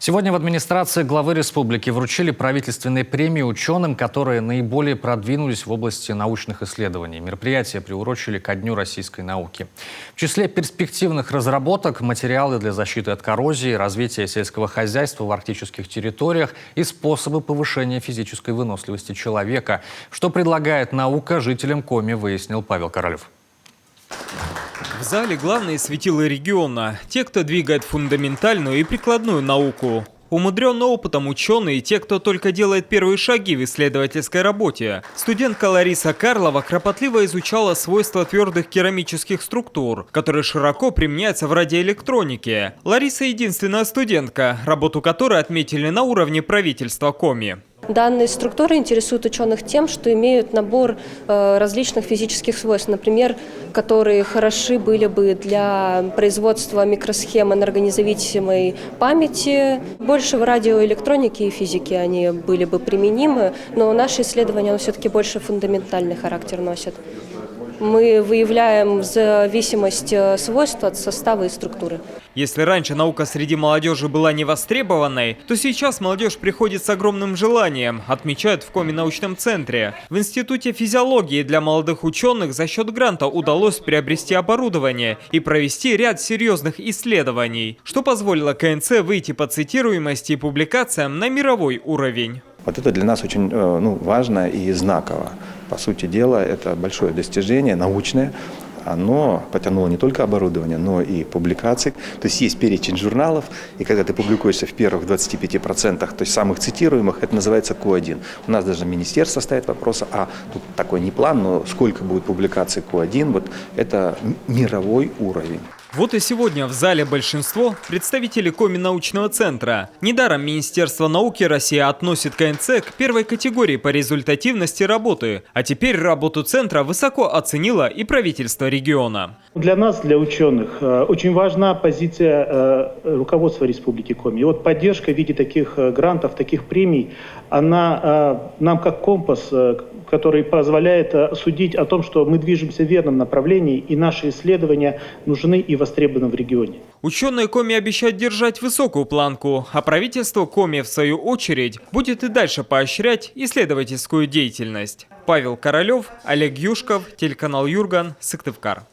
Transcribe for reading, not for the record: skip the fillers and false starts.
Сегодня в администрации главы республики вручили правительственные премии ученым, которые наиболее продвинулись в области научных исследований. Мероприятие приурочили ко Дню российской науки. В числе перспективных разработок – материалы для защиты от коррозии, развития сельского хозяйства в арктических территориях и способы повышения физической выносливости человека. Что предлагает наука жителям Коми, выяснил Павел Королев. В зале главные светила региона – те, кто двигает фундаментальную и прикладную науку. Умудренные опытом ученые – те, кто только делает первые шаги в исследовательской работе. Студентка Лариса Карлова кропотливо изучала свойства твердых керамических структур, которые широко применяются в радиоэлектронике. Лариса – единственная студентка, работу которой отметили на уровне правительства Коми. Данные структуры интересуют ученых тем, что имеют набор различных физических свойств, например, которые хороши были бы для производства микросхем энергонезависимой памяти. Больше в радиоэлектронике и физике они были бы применимы, но наши исследования все-таки больше фундаментальный характер носят. Мы выявляем зависимость свойств от состава и структуры. Если раньше наука среди молодежи была невостребованной, то сейчас молодежь приходит с огромным желанием, отмечают в Коми научном центре. В Институте физиологии для молодых ученых за счет гранта удалось приобрести оборудование и провести ряд серьезных исследований, что позволило КНЦ выйти по цитируемости и публикациям на мировой уровень. Вот это для нас очень важно и знаково. По сути дела, это большое достижение научное. Оно потянуло не только оборудование, но и публикации. То есть есть перечень журналов, и когда ты публикуешься в первых 25%, то есть самых цитируемых, это называется Q1. У нас даже министерство ставит вопрос, тут такой не план, но сколько будет публикаций Q1, вот это мировой уровень. Вот и сегодня в зале большинство представителей Коми научного центра. Недаром Министерство науки России относит КНЦ к первой категории по результативности работы. А теперь работу центра высоко оценило и правительство региона. Для нас, для ученых, очень важна позиция руководства Республики Коми. И вот поддержка в виде таких грантов, таких премий, она нам как компас, который позволяет судить о том, что мы движемся в верном направлении, и наши исследования нужны и востребованы в регионе. Ученые Коми обещают держать высокую планку, а правительство Коми, в свою очередь, будет и дальше поощрять исследовательскую деятельность. Павел Королев, Олег Юшков, телеканал Юрган, Сыктывкар.